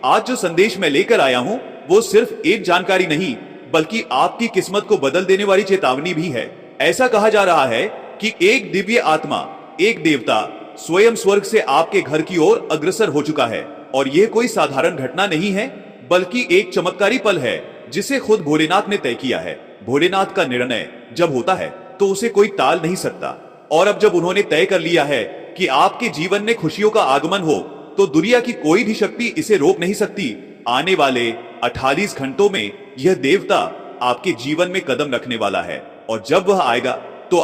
आज जो संदेश मैं लेकर आया हूँ वो सिर्फ एक जानकारी नहीं बल्कि आपकी किस्मत को बदल देने वाली चेतावनी भी है। ऐसा कहा जा रहा है कि एक दिव्य आत्मा, एक देवता स्वयं स्वर्ग से आपके घर की ओर अग्रसर हो चुका है और यह कोई साधारण घटना नहीं है बल्कि एक चमत्कारी पल है जिसे खुद भोलेनाथ ने तय किया है। भोलेनाथ का निर्णय जब होता है तो उसे कोई टाल नहीं सकता और अब जब उन्होंने तय कर लिया है कि आपके जीवन में खुशियों का आगमन हो तो दुनिया की कोई भी शक्ति इसे रोक नहीं सकती। आने वाले 48 घंटों में यह देवता आपके जीवन में कदम रखने वाला है और जब वह आएगा तो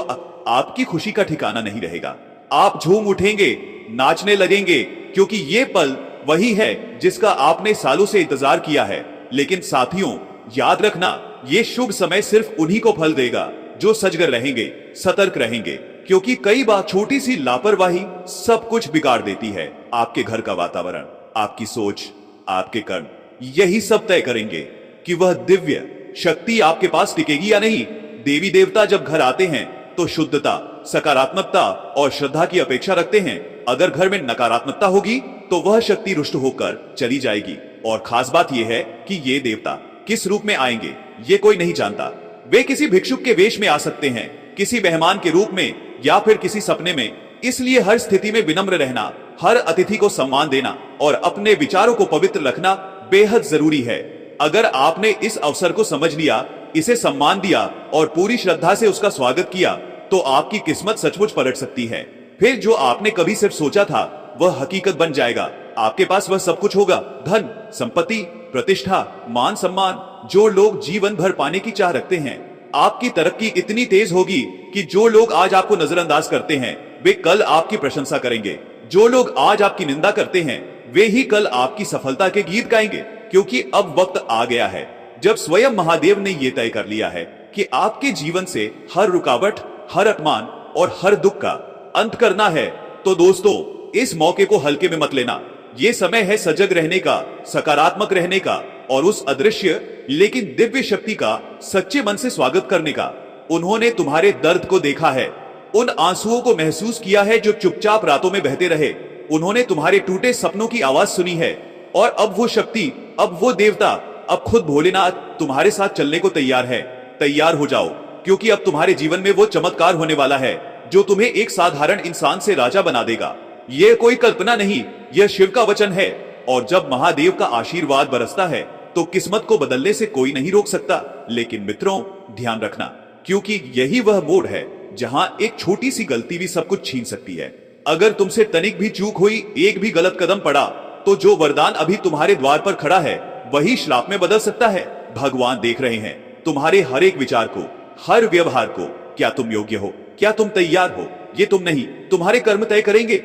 आपकी खुशी का ठिकाना नहीं रहेगा। आप झूम उठेंगे, नाचने लगेंगे क्योंकि ये पल वही है जिसका आपने सालों से इंतजार किया है। लेकिन साथियों, याद रखना, ये शुभ समय सिर्फ उन्हीं को फल देगा जो सजग रहेंगे, सतर्क रहेंगे, क्योंकि कई बार छोटी सी लापरवाही सब कुछ बिगाड़ देती है। आपके घर का वातावरण, आपकी सोच, आपके कर्म यही सब तय करेंगे कि वह दिव्य शक्ति आपके पास टिकेगी या नहीं। देवी देवता जब घर आते हैं तो शुद्धता, सकारात्मकता और श्रद्धा की अपेक्षा रखते हैं। अगर घर में नकारात्मकता होगी तो वह शक्ति रुष्ट होकर चली जाएगी। और खास बात यह है कि ये देवता किस रूप में आएंगे ये कोई नहीं जानता। वे किसी भिक्षुक के वेश में आ सकते हैं, किसी मेहमान के रूप में या फिर किसी सपने में। इसलिए हर स्थिति में विनम्र रहना, हर अतिथि को सम्मान देना और अपने विचारों को पवित्र रखना बेहद जरूरी है। अगर आपने इस अवसर को समझ लिया, इसे सम्मान दिया और पूरी श्रद्धा से उसका स्वागत किया तो आपकी किस्मत सचमुच पलट सकती है। फिर जो आपने कभी सिर्फ सोचा था वह हकीकत बन जाएगा। आपके पास वह सब कुछ होगा, धन, संपत्ति, प्रतिष्ठा, मान सम्मान, जो लोग जीवन भर पाने की चाह रखते हैं। आपकी तरक्की इतनी तेज होगी कि जो लोग आज आपको नजरअंदाज करते हैं वे कल आपकी प्रशंसा करेंगे। जो लोग आज आपकी निंदा करते हैं वे ही कल आपकी सफलता के गीत गाएंगे, क्योंकि अब वक्त आ गया है जब स्वयं महादेव ने यह तय कर लिया है कि आपके जीवन से हर रुकावट, हर अपमान और हर दुख का अंत करना है। तो दोस्तों, इस मौके को हल्के में मत लेना। ये समय है सजग रहने का, सकारात्मक रहने का और उस अदृश्य लेकिन दिव्य शक्ति का सच्चे मन से स्वागत करने का। उन्होंने तुम्हारे दर्द को देखा है, उन आंसुओं को महसूस किया है जो चुपचाप रातों में बहते रहे। उन्होंने तुम्हारे टूटे सपनों की आवाज सुनी है और अब वो शक्ति, अब वो देवता, अब खुद भोलेनाथ तुम्हारे साथ चलने को तैयार है। तैयार हो जाओ, क्योंकि अब तुम्हारे जीवन में वो चमत्कार होने वाला है जो तुम्हें एक साधारण इंसान से राजा बना देगा। यह कोई कल्पना नहीं, यह शिव का वचन है। और जब महादेव का आशीर्वाद बरसता है तो किस्मत को बदलने से कोई नहीं रोक सकता। लेकिन मित्रों, ध्यान रखना, क्योंकि यही वह मोड़ है जहां एक छोटी सी गलती भी सब कुछ छीन सकती है। अगर तुमसे तनिक भी चूक हुई, एक भी गलत कदम पड़ा, तो जो वरदान अभी तुम्हारे द्वार पर खड़ा है वही श्राप में बदल सकता है। भगवान देख रहे हैं तुम्हारे हर एक विचार को, हर व्यवहार को। क्या तुम योग्य हो? क्या तुम तैयार हो? ये तुम नहीं, तुम्हारे कर्म तय करेंगे।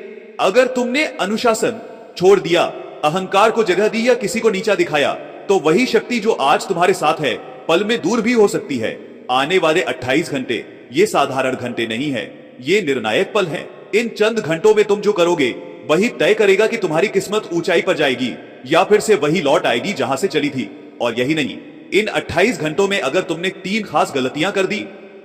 अगर तुमने अनुशासन छोड़ दिया, अहंकार को जगह दी या किसी को नीचा दिखाया, तो वही शक्ति जो आज तुम्हारे साथ है पल में दूर भी हो सकती है। आने वाले 28 घंटे ये साधारण घंटे नहीं है, ये निर्णायक पल हैं। इन चंद घंटों में तुम जो करोगे वही तय करेगा कि तुम्हारी किस्मत ऊंचाई पर जाएगी या फिर से वही लौट आएगी जहां से चली थी। और यही नहीं, इन 28 घंटों में अगर तुमने 3 खास गलतियां कर दी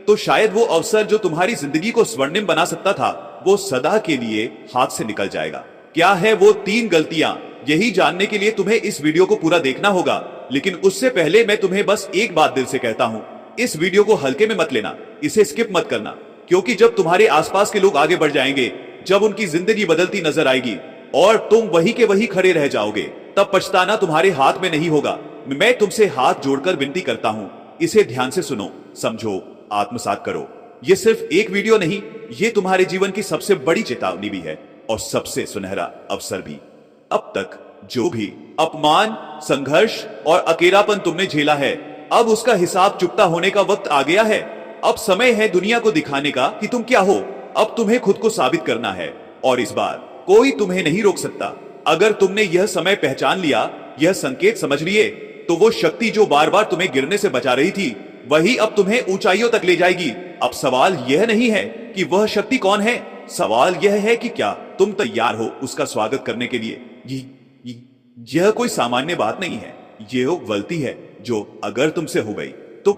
तो शायद वो अवसर जो तुम्हारी जिंदगी को स्वर्णिम बना सकता था वो सदा के लिए हाथ से निकल जाएगा। क्या है वो 3 गलतियां? यही जानने के लिए तुम्हें इस वीडियो को पूरा देखना होगा। लेकिन उससे पहले मैं तुम्हें बस एक बात दिल से कहता हूं, इस वीडियो को हल्के में मत लेना, इसे स्किप मत करना, क्योंकि जब तुम्हारे आसपास के लोग आगे बढ़ जाएंगे, जब उनकी जिंदगी बदलती नजर आएगी और तुम वही के वही खड़े रह जाओगे, तब पछताना तुम्हारे हाथ में नहीं होगा। मैं तुमसे हाथ जोड़कर विनती करता हूं, इसे ध्यान से सुनो, समझो, आत्मसात करो। ये सिर्फ एक वीडियो नहीं, ये तुम्हारे जीवन की सबसे बड़ी चेतावनी भी है और सबसे सुनहरा अवसर भी। अब तक जो भी अपमान, संघर्ष और अकेलापन तुमने झेला है, अब उसका हिसाब चुकता होने का वक्त आ गया है। अब समय है दुनिया को दिखाने का कि तुम क्या हो। अब तुम्हें खुद को साबित करना है और इस बार कोई तुम्हें नहीं रोक सकता। अगर तुमने यह समय पहचान लिया, यह संकेत समझ लिए, तो वो शक्ति जो बार बार तुम्हें गिरने से बचा रही थी वही अब तुम्हें ऊंचाइयों तक ले जाएगी। अब सवाल यह नहीं है कि वह शक्ति कौन है, सवाल यह है कि क्या तुम तैयार हो उसका स्वागत करने के लिए। यह कोई सामान्य बात नहीं है, यह वो गलती है जो अगर तुमसे हो गई तो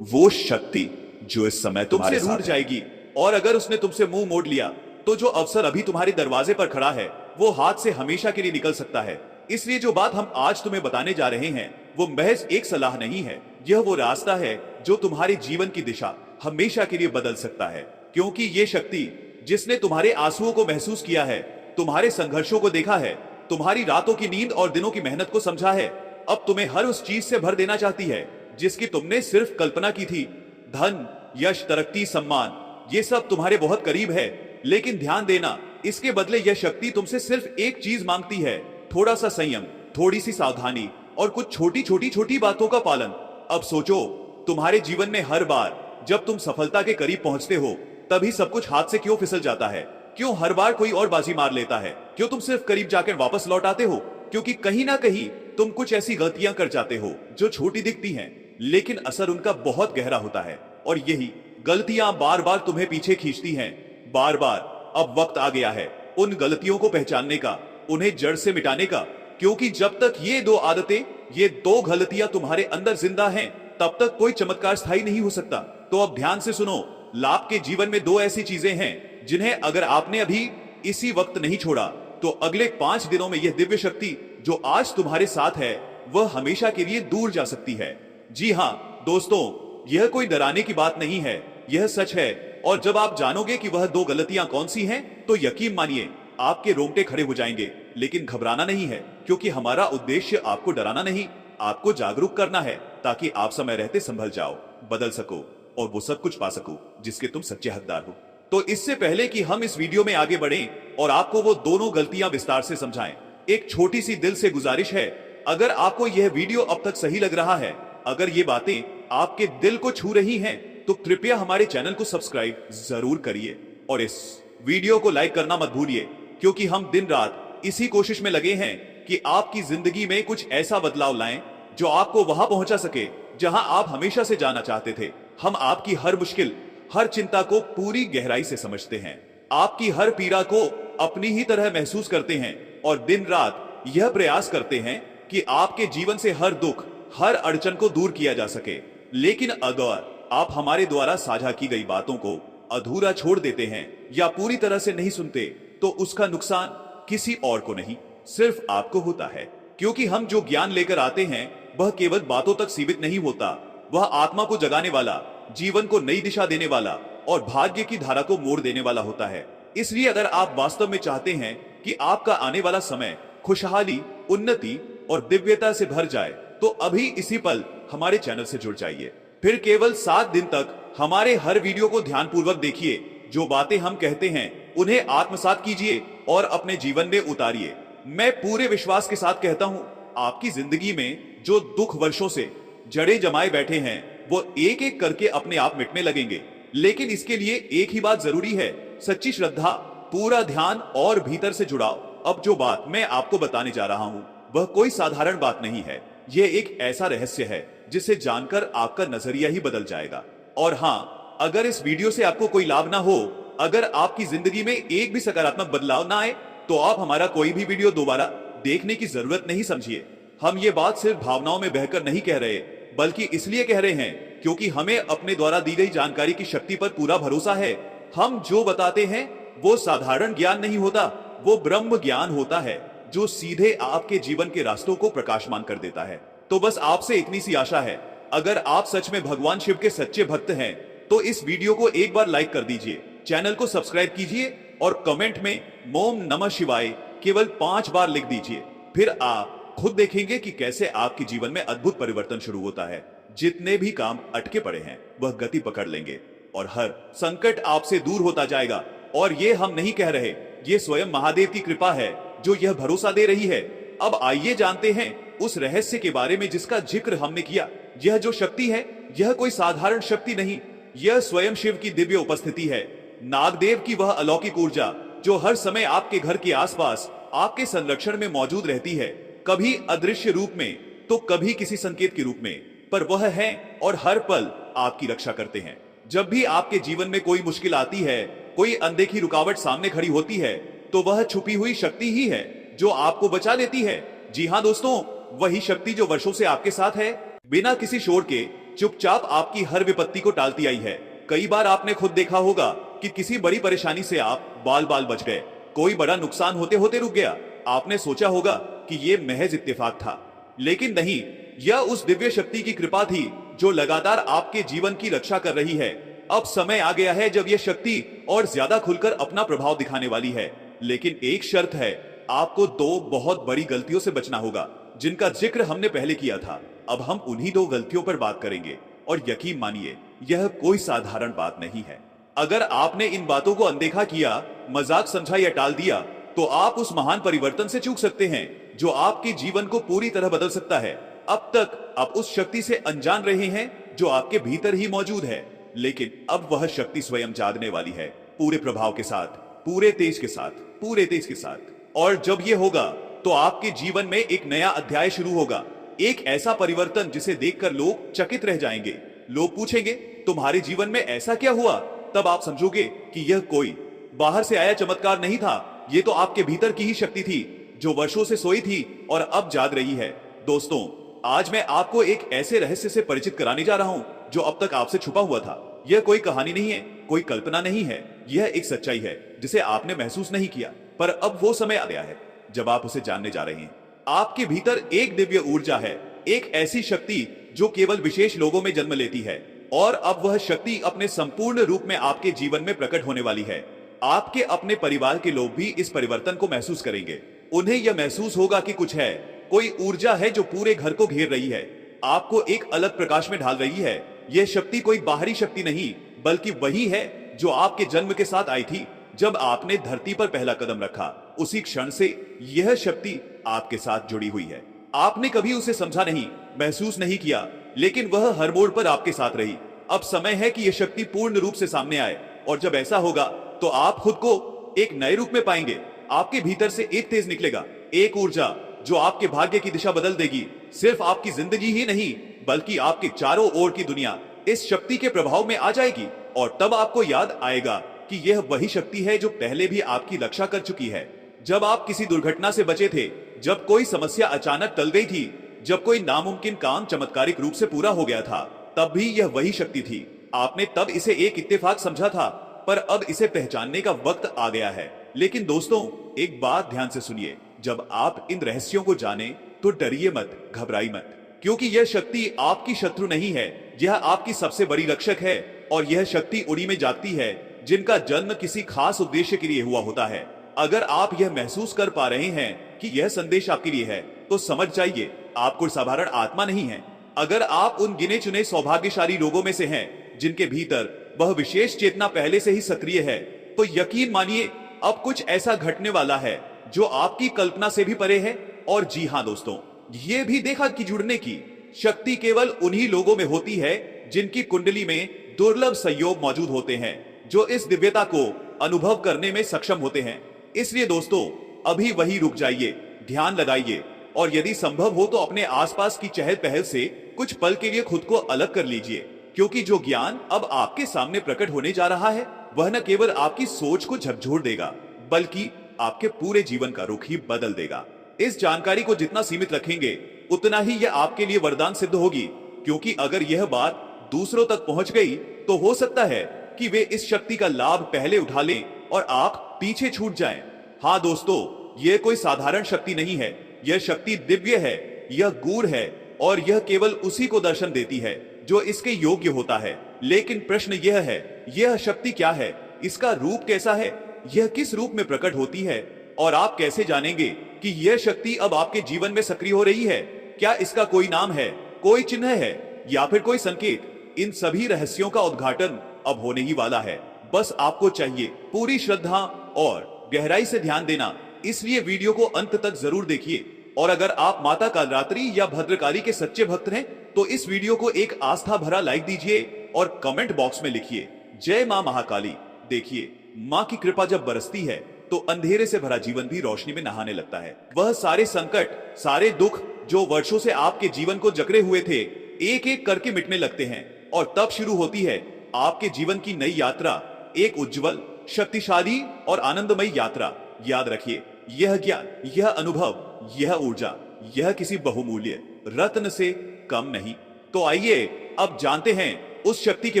वो शक्ति जो इस समय तुम्हारे साथ जाएगी। और अगर उसने तुमसे मुंह मोड़ लिया तो जो अवसर अभी तुम्हारे दरवाजे पर खड़ा है वो हाथ से हमेशा के लिए निकल सकता है। इसलिए जो बात हम आज तुम्हें बताने जा रहे हैं वो महज एक सलाह नहीं है, यह वो रास्ता है जो तुम्हारे जीवन की दिशा हमेशा के लिए बदल सकता है। क्योंकि ये शक्ति जिसने तुम्हारे आंसुओं को महसूस किया है, तुम्हारे संघर्षों को देखा है, तुम्हारी रातों की नींद और दिनों की मेहनत को समझा है, अब तुम्हें हर उस चीज से भर देना चाहती है जिसकी तुमने सिर्फ कल्पना की थी। धन, यश, तरक्की, सम्मान, ये सब तुम्हारे बहुत करीब है, लेकिन ध्यान देना, इसके बदले यह शक्ति तुमसे सिर्फ एक चीज मांगती है, थोड़ा सा संयम, थोड़ी सी सावधानी और कुछ छोटी बातों का पालन। अब सोचो, तुम्हारे जीवन में हर बार जब तुम सफलता के करीब पहुंचते हो तभी सब कुछ हाथ से क्यों फिसल जाता है? क्यों हर बार कोई और बाजी मार लेता है? क्यों तुम सिर्फ करीब जाकर वापस लौट आते हो? क्योंकि कहीं ना कहीं तुम कुछ ऐसी गलतियां कर जाते हो जो छोटी दिखती हैं, लेकिन असर उनका बहुत गहरा होता है। और यही गलतियां बार बार तुम्हें पीछे खींचती हैं, बार बार। अब वक्त आ गया है उन गलतियों को पहचानने का, उन्हें जड़ से मिटाने का। क्योंकि जब तक ये दो आदतें, ये दो गलतियां तुम्हारे अंदर जिंदा हैं, तब तक कोई चमत्कार स्थायी नहीं हो सकता। तो अब ध्यान से सुनो, लाभ के जीवन में दो ऐसी चीजें हैं जिन्हें अगर आपने अभी इसी वक्त नहीं छोड़ा तो अगले 5 दिनों में यह दिव्य शक्ति जो आज तुम्हारे साथ है वह हमेशा के लिए दूर जा सकती है। जी हाँ दोस्तों, यह कोई डराने की बात नहीं है, यह सच है। और जब आप जानोगे कि वह दो गलतियां कौन सी हैं, तो यकीन मानिए आपके रोंगटे खड़े हो जाएंगे। लेकिन घबराना नहीं है, क्योंकि हमारा उद्देश्य आपको डराना नहीं, आपको जागरूक करना है, ताकि आप समय रहते संभल जाओ, बदल सको और वो सब कुछ पा सको जिसके तुम सच्चे हकदार हो। तो इससे पहले कि हम इस वीडियो में आगे बढ़ें और आपको वो दोनों गलतियां विस्तार से समझाएं, एक छोटी सी दिल से गुजारिश है। अगर आपको यह वीडियो अब तक सही लग रहा है, अगर ये बातें आपके दिल को छू रही हैं, तो कृपया हमारे चैनल को सब्सक्राइब जरूर करिए और इस वीडियो को लाइक करना मत भूलिए, क्योंकि हम दिन रात इसी कोशिश में लगे हैं कि आपकी जिंदगी में कुछ ऐसा बदलाव लाएं जो आपको वहां पहुंचा सके जहां आप हमेशा से जाना चाहते थे। हम आपकी हर मुश्किल, हर चिंता को पूरी गहराई से समझते हैं, आपकी हर पीड़ा को अपनी ही तरह महसूस करते हैं और दिन रात यह प्रयास करते हैं कि आपके जीवन से हर दुख, हर अड़चन को दूर किया जा सके। लेकिन अगर आप हमारे द्वारा साझा की गई बातों को अधूरा छोड़ देते हैं या पूरी तरह से नहीं सुनते, तो उसका नुकसान किसी और को नहीं, सिर्फ आपको होता है। क्योंकि हम जो ज्ञान लेकर आते हैं वह केवल बातों तक सीमित नहीं होता, वह आत्मा को जगाने वाला, जीवन को नई दिशा देने वाला और भाग्य की धारा को मोड़ देने वाला होता है। इसलिए अगर आप वास्तव में चाहते हैं कि आपका आने वाला समय खुशहाली, उन्नति और दिव्यता से भर जाए, तो अभी इसी पल हमारे चैनल से जुड़ जाइए। फिर केवल 7 दिन तक हमारे हर वीडियो को ध्यानपूर्वक देखिए। जो बातें हम कहते हैं उन्हें आत्मसात कीजिए और अपने जीवन में उतारिए। मैं पूरे विश्वास के साथ कहता हूं, आपकी जिंदगी में जो दुख वर्षों से जड़ें जमाए बैठे हैं वो एक एक करके अपने आप मिटने लगेंगे। लेकिन इसके लिए एक ही बात जरूरी है, सच्ची श्रद्धा, पूरा ध्यान और भीतर से जुड़ाव। अब जो बात मैं आपको बताने जा रहा हूं वह कोई साधारण बात नहीं है, यह एक ऐसा रहस्य है जिसे जानकर आपका नजरिया ही बदल जाएगा। और हाँ, अगर इस वीडियो से आपको कोई लाभ ना हो, अगर आपकी जिंदगी में एक भी सकारात्मक बदलाव ना आए, तो आप हमारा कोई भी वीडियो दोबारा देखने की जरूरत नहीं समझिए। हम ये बात सिर्फ भावनाओं में बहकर नहीं कह रहे, बल्कि इसलिए कह रहे हैं क्योंकि हमें अपने द्वारा दी गई जानकारी की शक्ति पर पूरा भरोसा है। हम जो बताते हैं वो साधारण ज्ञान नहीं होता, वो ब्रह्म ज्ञान होता है जो सीधे आपके जीवन के रास्तों को प्रकाशमान कर देता है। तो बस आपसे इतनी सी आशा है, अगर आप सच में भगवान शिव के सच्चे भक्त हैं तो इस वीडियो को एक बार लाइक कर दीजिए, चैनल को सब्सक्राइब कीजिए और कमेंट में ओम नमः शिवाय केवल 5 बार लिख दीजिए। फिर आप खुद देखेंगे कि कैसे आपके जीवन में अद्भुत परिवर्तन शुरू होता है। जितने भी काम अटके पड़े हैं वह गति पकड़ लेंगे और हर संकट आपसे दूर होता जाएगा। और ये हम नहीं कह रहे, ये स्वयं महादेव की कृपा है जो यह भरोसा दे रही है। अब आइए जानते हैं उस रहस्य के बारे में जिसका जिक्र हमने किया। यह जो शक्ति है यह कोई साधारण शक्ति नहीं, यह स्वयं शिव की दिव्य उपस्थिति है, नागदेव की वह अलौकिक ऊर्जा जो हर समय आपके घर के आसपास आपके संरक्षण में मौजूद रहती है, कभी अदृश्य रूप में तो कभी किसी संकेत के रूप में, पर वह है और हर पल आपकी रक्षा करते हैं। जब भी आपके जीवन में कोई मुश्किल आती है, कोई अनदेखी रुकावट सामने खड़ी होती है, तो वह छुपी हुई शक्ति ही है जो आपको बचा लेती है। जी हाँ दोस्तों, वही शक्ति जो वर्षों से आपके साथ है, बिना किसी शोर के चुपचाप आपकी हर विपत्ति को टालती आई है। कई बार आपने खुद देखा होगा कि किसी बड़ी परेशानी से आप बाल बाल बच गए, कोई बड़ा नुकसान होते होते रुक गया। आपने सोचा होगा कि ये महज इत्तेफाक था, लेकिन नहीं, यह उस दिव्य शक्ति की कृपा थी जो लगातार आपके जीवन की रक्षा कर रही है। अब समय आ गया है जब यह शक्ति और ज्यादा खुलकर अपना प्रभाव दिखाने वाली है। लेकिन एक शर्त है, आपको दो बहुत बड़ी गलतियों से बचना होगा जिनका जिक्र हमने पहले किया था। अब हम उन्हीं दो गलतियों पर बात करेंगे और यकीन मानिए यह कोई साधारण बात नहीं है। अगर आपने इन बातों को अनदेखा किया, मजाक समझा या टाल दिया तो आप उस महान परिवर्तन से चूक सकते हैं जो आपके जीवन को पूरी तरह बदल सकता है। अब तक आप उस शक्ति से अनजान रहे हैं जो आपके भीतर ही मौजूद है, लेकिन अब वह शक्ति स्वयं जागने वाली है, पूरे प्रभाव के साथ, पूरे तेज के साथ, पूरे तेज के साथ। और जब यह होगा तो आपके जीवन में एक नया अध्याय शुरू होगा, एक ऐसा परिवर्तन जिसे देखकर लोग चकित रह जाएंगे। लोग पूछेंगे, तुम्हारे जीवन में ऐसा क्या हुआ? तब आप समझोगे कि यह कोई बाहर से आया चमत्कार नहीं था, ये तो आपके भीतर की ही शक्ति थी जो वर्षों से सोई थी और अब जाग रही है। दोस्तों, आज मैं आपको एक ऐसे रहस्य से परिचित कराने जा रहा हूं जो अब तक आपसे छुपा हुआ था। यह कोई कहानी नहीं है, कोई कल्पना नहीं है, यह एक सच्चाई है जिसे आपने महसूस नहीं किया, पर अब वो समय आ गया है जब आप उसे जानने जा रहे हैं। आपके भीतर एक दिव्य ऊर्जा है, एक ऐसी शक्ति जो केवल विशेष लोगों में जन्म लेती है, और अब वह शक्ति अपने संपूर्ण रूप में आपके जीवन में प्रकट होने वाली है। आपके अपने परिवार के लोग भी इस परिवर्तन को महसूस करेंगे। उन्हें यह महसूस होगा कि कुछ है, कोई ऊर्जा है जो पूरे घर को घेर रही है, आपको एक अलग प्रकाश में ढाल रही है। यह शक्ति कोई बाहरी शक्ति नहीं, बल्कि वही है जो आपके जन्म के साथ आई थी। जब आपने धरती पर पहला कदम रखा, उसी क्षण से यह शक्ति आपके साथ जुड़ी हुई है। आपने कभी उसे समझा नहीं, महसूस नहीं किया, लेकिन वह हर मोड़ पर आपके साथ रही। अब समय है कि यह शक्ति पूर्ण रूप से सामने आए, और जब ऐसा होगा तो आप खुद को एक नए रूप में पाएंगे। आपके भीतर से एक तेज निकलेगा, एक ऊर्जा जो आपके भाग्य की दिशा बदल देगी। सिर्फ आपकी जिंदगी ही नहीं, बल्कि आपके चारों ओर की दुनिया इस शक्ति के प्रभाव में आ जाएगी। और तब आपको याद आएगा कि यह वही शक्ति है जो पहले भी आपकी रक्षा कर चुकी है। जब आप किसी दुर्घटना से बचे थे, जब कोई समस्या अचानक टल गई थी, जब कोई नामुमकिन काम चमत्कारिक रूप से पूरा हो गया था, तब भी यह वही शक्ति थी। आपने तब इसे एक इत्तेफाक समझा था, पर अब इसे पहचानने का वक्त आ गया है। लेकिन दोस्तों, एक बात ध्यान से सुनिए, जब आप इन रहस्यों को जाने तो डरिए मत, घबराइए मत, क्योंकि यह शक्ति आपकी शत्रु नहीं है, यह आपकी सबसे बड़ी रक्षक है। और यह शक्ति उन्हीं में जागती है जिनका जन्म किसी खास उद्देश्य के लिए हुआ होता है। अगर आप यह महसूस कर पा रहे हैं कि यह संदेश आपके लिए है, तो समझ जाइए आप कोई साधारण आत्मा नहीं है। अगर आप उन गिने चुने सौभाग्यशाली लोगों में से हैं जिनके भीतर वह विशेष चेतना पहले से ही सक्रिय है, तो यकीन मानिए अब कुछ ऐसा घटने वाला है जो आपकी कल्पना से भी परे है। और जी हाँ दोस्तों, ये भी देखा कि जुड़ने की शक्ति केवल उन्हीं लोगों में होती है जिनकी कुंडली में दुर्लभ संयोग मौजूद होते हैं, जो इस दिव्यता को अनुभव करने में सक्षम होते हैं। इसलिए दोस्तों, अभी वही रुक जाइए, ध्यान लगाइए, और यदि संभव हो तो अपने आसपास की चहल पहल से कुछ पल के लिए खुद को अलग कर लीजिए, क्योंकि जो ज्ञान अब आपके सामने प्रकट होने जा रहा है, वह न केवल आपकी सोच को झकझोर देगा, बल्कि आपके पूरे जीवन का रुख ही बदल देगा। इस जानकारी को जितना सीमित रखेंगे, उतना ही यह आपके लिए वरदान सिद्ध होगी, क्योंकि अगर यह बात दूसरों तक पहुंच गई तो हो सकता है कि वे इस शक्ति का लाभ पहले उठा लें और आप पीछे छूट जाएं। हाँ दोस्तों, यह कोई साधारण शक्ति नहीं है, यह शक्ति दिव्य है, यह गूढ़ है, और यह केवल उसी को दर्शन देती है जो इसके योग्य होता है। लेकिन प्रश्न यह है, यह शक्ति क्या है, इसका रूप कैसा है, यह किस रूप में प्रकट होती है, और आप कैसे जानेंगे कि यह शक्ति अब आपके जीवन में सक्रिय हो रही है? क्या इसका कोई नाम है, कोई चिन्ह है, या फिर कोई संकेत? इन सभी रहस्यों का उद्घाटन अब होने ही वाला है। बस आपको चाहिए पूरी श्रद्धा और गहराई से ध्यान देना। इसलिए वीडियो को अंत तक जरूर देखिए, और अगर आप माता कालरात्रि या भद्रकाली के सच्चे भक्त हैं, तो इस वीडियो को एक आस्था भरा लाइक दीजिए और कमेंट बॉक्स में लिखिए, जय मां महाकाली। देखिए, मां की कृपा जब बरसती है तो अंधेरे से भरा जीवन भी रोशनी में नहाने लगता है। वह सारे संकट, सारे दुख जो वर्षों से आपके जीवन को जकड़े हुए थे, एक एक करके मिटने लगते हैं, और तब शुरू होती है आपके जीवन की नई यात्रा, एक उज्जवल, शक्तिशाली और आनंदमयी यात्रा। याद रखिए, यह ज्ञान, यह अनुभव, यह ऊर्जा, यह किसी बहुमूल्य रत्न से कम नहीं। तो आइए अब जानते हैं उस शक्ति के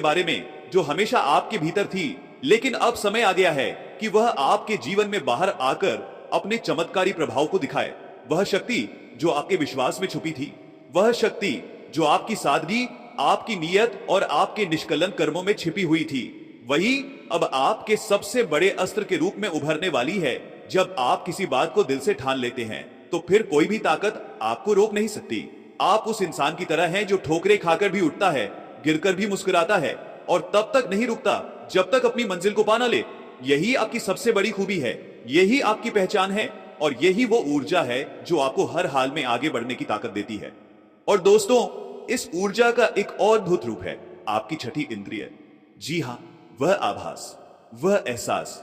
बारे में जो हमेशा आपके भीतर थी, लेकिन अब समय आ गया है कि वह आपके जीवन में बाहर आकर अपने चमत्कारी प्रभाव को दिखाए। वह शक्ति जो आपके विश्वास में छुपी थी, वह शक्ति जो आपकी सादगी, आपकी नीयत और आपके निष्कलंक कर्मों में छिपी हुई थी, वही अब आपके सबसे बड़े अस्त्र के रूप में उभरने वाली है। जब आप किसी बात को दिल से ठान लेते हैं तो फिर कोई भी ताकत आपको रोक नहीं सकती। आप उस इंसान की तरह हैं जो ठोकरें खाकर भी उठता है, गिरकर भी मुस्कुराता है और तब तक नहीं रुकता जब तक अपनी मंजिल को पा ना ले। यही आपकी सबसे बड़ी खूबी है, यही आपकी पहचान है और यही वो ऊर्जा है जो आपको हर हाल में आगे बढ़ने की ताकत देती है। और दोस्तों, इस ऊर्जा का एक और अद्भुत रूप है आपकी छठी इंद्रिय। जी हां, वह आभास, वह एहसास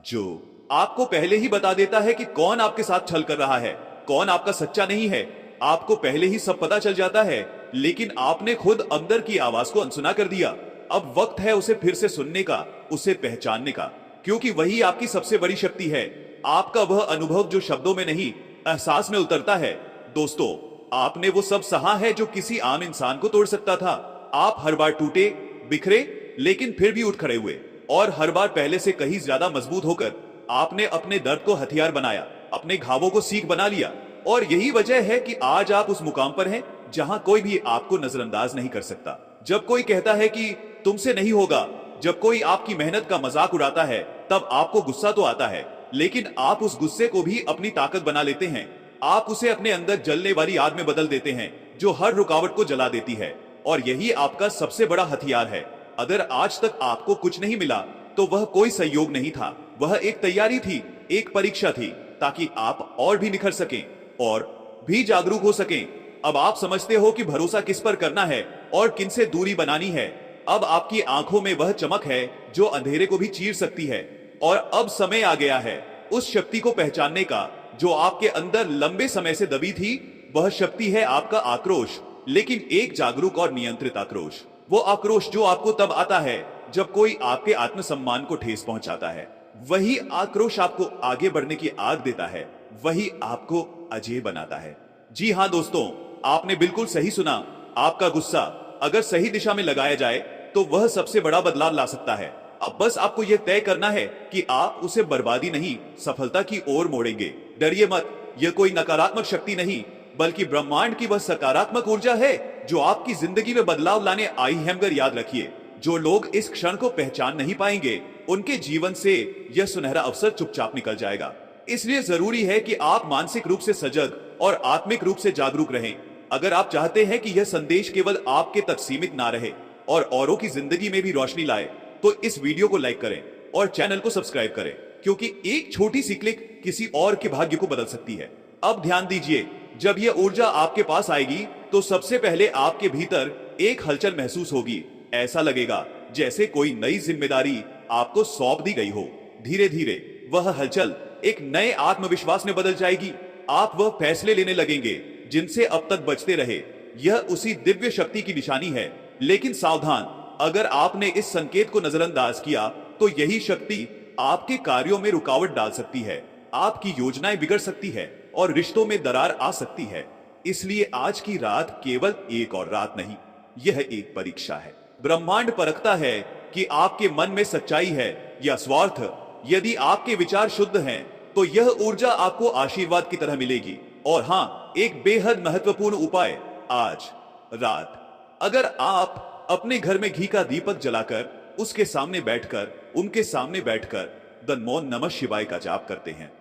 जो आपको पहले ही बता देता है कि कौन आपके साथ छल कर रहा है, कौन आपका सच्चा नहीं है। आपको पहले ही सब पता चल जाता है, लेकिन आपने खुद अंदर की आवाज को अनसुना कर दिया। अब वक्त है उसे फिर से सुनने का, उसे पहचानने का, क्योंकि वही आपकी सबसे बड़ी शक्ति है। आपका वह अनुभव जो शब्दों में नहीं, एहसास में उतरता है। दोस्तों, आपने वो सब सहा है जो किसी आम इंसान को तोड़ सकता था। आप हर बार टूटे, बिखरे, लेकिन फिर भी उठ खड़े हुए और हर बार पहले से कहीं ज्यादा मजबूत होकर आपने अपने दर्द को हथियार बनाया, अपने घावों को सीख बना लिया। और यही वजह है कि आज आप उस मुकाम पर हैं जहां कोई भी आपको नजरअंदाज नहीं कर सकता। जब कोई कहता है कि तुमसे नहीं होगा, जब कोई आपकी मेहनत का मजाक उड़ाता है, तब आपको गुस्सा तो आता है, लेकिन आप उस गुस्से को भी अपनी ताकत बना लेते हैं। आप उसे अपने अंदर जलने वाली आग में बदल देते हैं जो हर रुकावट को जला देती है। और यही आपका सबसे बड़ा हथियार है। अगर आज तक आपको कुछ नहीं मिला तो वह कोई संयोग नहीं था, वह एक तैयारी थी, एक परीक्षा थी, ताकि आप और भी निखर सकें और भी जागरूक हो सकें। अब आप समझते हो कि भरोसा किस पर करना है और किन से दूरी बनानी है। अब आपकी आंखों में वह चमक है जो अंधेरे को भी चीर सकती है। और अब समय आ गया है उस शक्ति को पहचानने का जो आपके अंदर लंबे समय से दबी थी। वह शक्ति है आपका आक्रोश, लेकिन एक जागरूक और नियंत्रित आक्रोश। वो आक्रोश जो आपको तब आता है जब कोई आपके आत्मसम्मान को ठेस पहुंचाता है। वही आक्रोश आपको आगे बढ़ने की आग देता है, वही आपको अजेय बनाता है। जी हां दोस्तों, आपने बिल्कुल सही सुना। आपका गुस्सा अगर सही दिशा में लगाया जाए तो वह सबसे बड़ा बदलाव ला सकता है। अब बस आपको यह तय करना है कि आप उसे बर्बादी नहीं, सफलता की ओर मोड़ेंगे। डरिए मत, यह कोई नकारात्मक शक्ति नहीं, बल्कि ब्रह्मांड की वह सकारात्मक ऊर्जा है जो आपकी जिंदगी में बदलाव लाने आई है। मगर याद रखिए, जो लोग इस क्षण को पहचान नहीं पाएंगे, उनके जीवन से यह सुनहरा अवसर चुपचाप निकल जाएगा। इसलिए जरूरी है कि आप मानसिक रूप से सजग और आत्मिक रूप से जागरूक रहें। अगर आप चाहते हैं कि यह संदेश केवल आपके तक सीमित ना रहे और औरों की जिंदगी में भी रोशनी लाए, तो इस वीडियो को लाइक करें और चैनल को सब्सक्राइब करें, क्योंकि एक छोटी सी क्लिक किसी और के भाग्य को बदल सकती है। अब ध्यान दीजिए, जब यह ऊर्जा आपके पास आएगी तो सबसे पहले आपके भीतर एक हलचल महसूस होगी। ऐसा लगेगा जैसे कोई नई जिम्मेदारी आपको सौंप दी गई हो। धीरे धीरे वह हलचल एक नए आत्मविश्वास में बदल जाएगी। आप वह फैसले लेने लगेंगे जिनसे अब तक बचते रहे। यह उसी दिव्य शक्ति की निशानी है। लेकिन सावधान, अगर आपने इस संकेत को नजरअंदाज किया तो यही शक्ति आपके कार्यों में रुकावट डाल सकती है, आपकी योजनाएं बिगड़ सकती है और रिश्तों में दरार आ सकती है। इसलिए आज की रात केवल एक और रात नहीं, यह एक परीक्षा है। ब्रह्मांड परखता है कि आपके मन में सच्चाई है या स्वार्थ। यदि आपके विचार शुद्ध हैं, तो यह ऊर्जा आपको आशीर्वाद की तरह मिलेगी। और हाँ, एक बेहद महत्वपूर्ण उपाय आज रात, अगर आप अपने घर में घी का दीपक जलाकर उसके सामने बैठकर, उनके सामने बैठकर द मौन नमः शिवाय का जाप करते हैं,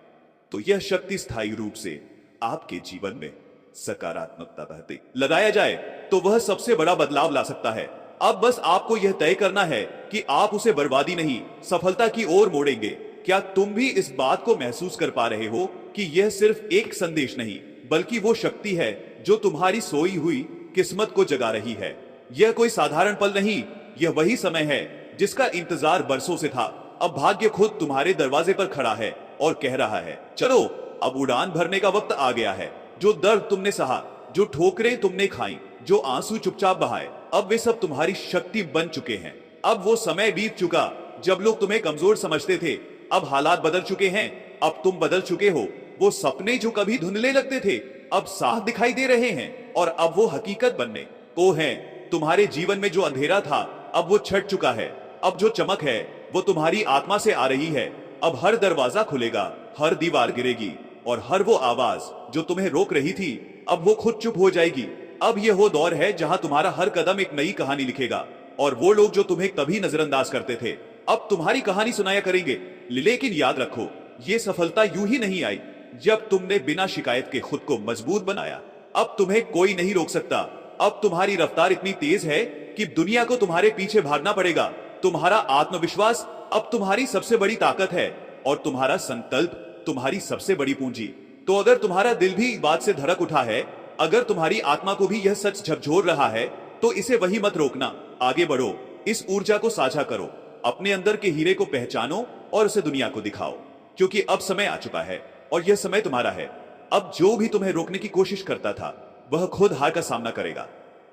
तो यह शक्ति स्थायी रूप से आपके जीवन में सकारात्मकता बहती लगाया जाए तो वह सबसे बड़ा बदलाव ला सकता है। अब बस आपको यह तय करना है कि आप उसे बर्बादी नहीं, सफलता की ओर मोड़ेंगे। क्या तुम भी इस बात को महसूस कर पा रहे हो कि यह सिर्फ एक संदेश नहीं, बल्कि वो शक्ति है जो तुम्हारी सोई हुई किस्मत को जगा रही है। यह कोई साधारण पल नहीं, यह वही समय है जिसका इंतजार बरसों से था। अब भाग्य खुद तुम्हारे दरवाजे पर खड़ा है और कह रहा है, चलो अब उड़ान भरने का वक्त आ गया है। जो दर्द तुमने सहा, जो ठोकरें तुमने खाई, जो आंसू चुपचाप बहाए, अब वे सब तुम्हारी शक्ति बन चुके हैं। अब वो समय बीत चुका जब लोग तुम्हें कमजोर समझते थे। अब हालात बदल चुके हैं, अब तुम बदल चुके हो। वो सपने जो कभी धुंधले लगते थे अब साफ दिखाई दे रहे हैं और अब वो हकीकत बनने को हैं। तुम्हारे जीवन में जो अंधेरा था अब वो छट चुका है। अब जो चमक है वो तुम्हारी आत्मा से आ रही है। अब हर दरवाजा खुलेगा, हर दीवार गिरेगी और हर वो आवाज जो तुम्हें रोक रही थी अब वो खुद चुप हो जाएगी। अब ये वो दौर है जहां तुम्हारा हर कदम एक नई कहानी लिखेगा और वो लोग जो तुम्हें कभी नजरअंदाज करते थे अब तुम्हारी कहानी सुनाया करेंगे। लेकिन याद रखो, ये सफलता यूं ही नहीं आई। जब तुमने बिना शिकायत के खुद को मजबूत बनाया, अब तुम्हें कोई नहीं रोक सकता। अब तुम्हारी रफ्तार इतनी तेज है कि दुनिया को तुम्हारे पीछे भागना पड़ेगा। तुम्हारा आत्मविश्वास अब तुम्हारी सबसे बड़ी ताकत है और तुम्हारा संकल्प तुम्हारी सबसे बड़ी पूंजी। तो अगर तुम्हारा दिल भी बात से धड़क उठा है, अगर तुम्हारी आत्मा को भी यह सच झकझोर रहा है, तो इसे वही मत रोकना। आगे बढ़ो, इस ऊर्जा को साझा करो, अपने अंदर के हीरे को पहचानो और उसे दुनिया को दिखाओ, क्योंकि अब समय आ चुका है और यह समय तुम्हारा है। अब जो भी तुम्हें रोकने की कोशिश करता था वह खुद हार का सामना करेगा।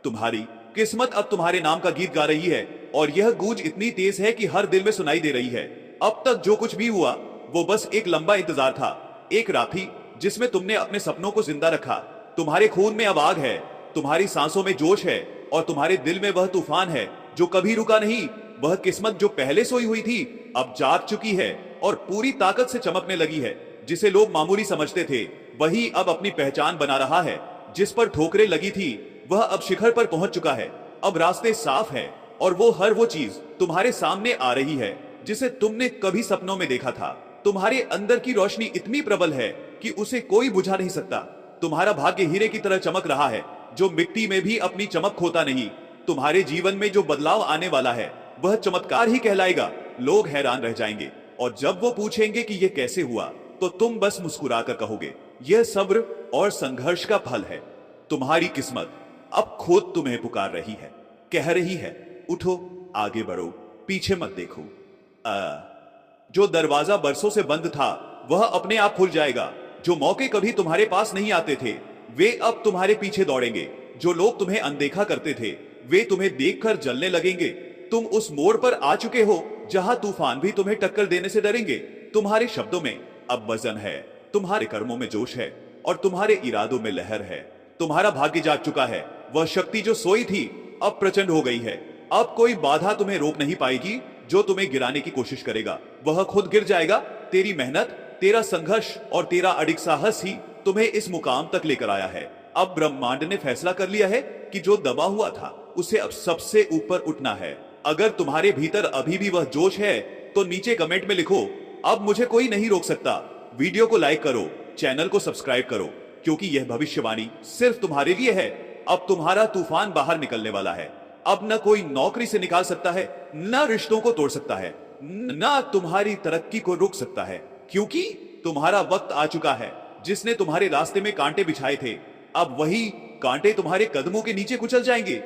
तुम्हारी किस्मत अब तुम्हारे नाम का गीत गा रही है और यह गूंज इतनी तेज है कि हर दिल में सुनाई दे रही है। अब तक जो कुछ भी हुआ वो बस एक लंबा इंतजार था, एक रात थी जिसमें तुमने अपने सपनों को जिंदा रखा। तुम्हारे खून में अब आग है, तुम्हारी सांसों में जोश है और तुम्हारे दिल में वह तूफान है जो कभी रुका नहीं। वह किस्मत जो पहले सोई हुई थी अब जाग चुकी है और पूरी ताकत से चमकने लगी है। जिसे लोग मामूली समझते थे वही अब अपनी पहचान बना रहा है। जिस पर ठोकरें लगी थी वह अब शिखर पर पहुंच चुका है। अब रास्ते साफ हैं और वो चीज तुम्हारे सामने आ रही है जिसे तुमने कभी सपनों में देखा था। तुम्हारे अंदर की रोशनी इतनी प्रबल है कि उसे कोई बुझा नहीं सकता। तुम्हारा भाग्य हीरे की तरह चमक रहा है जो मिट्टी में भी अपनी चमक खोता नहीं। तुम्हारे जीवन में जो बदलाव आने वाला है वह चमत्कार ही कहलाएगा। लोग हैरान रह जाएंगे और जब वो पूछेंगे कि यह कैसे हुआ तो तुम बस मुस्कुराकर कहोगे, यह सब्र और संघर्ष का फल है। तुम्हारी किस्मत अब खुद तुम्हें पुकार रही है, कह रही है उठो, आगे बढ़ो, पीछे मत देखो। जो दरवाजा बरसों से बंद था वह अपने आप खुल जाएगा। जो मौके कभी तुम्हारे पास नहीं आते थे वे अब तुम्हारे पीछे दौड़ेंगे। जो लोग तुम्हें अनदेखा करते थे वे तुम्हें देखकर जलने लगेंगे। तुम उस मोड़ पर आ चुके हो जहां तूफान भी तुम्हें टक्कर देने से डरेंगे। तुम्हारे शब्दों में अब वजन है, तुम्हारे कर्मों में जोश है और तुम्हारे इरादों में लहर है। तुम्हारा भाग्य जाग चुका है। वह शक्ति जो सोई थी अब प्रचंड हो गई है। अब कोई बाधा तुम्हें रोक नहीं पाएगी। जो तुम्हें गिराने की कोशिश करेगा वह खुद गिर जाएगा। तेरी मेहनत, तेरा संघर्ष और तेरा अडिग साहस ही तुम्हें इस मुकाम तक लेकर आया है। अब ब्रह्मांड ने फैसला कर लिया है कि जो दबा हुआ था उसे अब सबसे ऊपर उठना है। अगर तुम्हारे भीतर अभी भी वह जोश है तो नीचे कमेंट में लिखो, अब मुझे कोई नहीं रोक सकता। वीडियो को लाइक करो, चैनल को सब्सक्राइब करो, क्योंकि यह भविष्यवाणी सिर्फ तुम्हारे लिए है। अब तुम्हारा तूफान बाहर निकलने वाला है। अब न कोई नौकरी से निकाल सकता है, न रिश्तों को तोड़ सकता है, न तुम्हारी तरक्की को रोक सकता है, क्योंकि तुम्हारा वक्त आ चुका है। जिसने तुम्हारे रास्ते में कांटे बिछाए थे अब वही कांटे तुम्हारे कदमों के नीचे कुचल जाएंगे।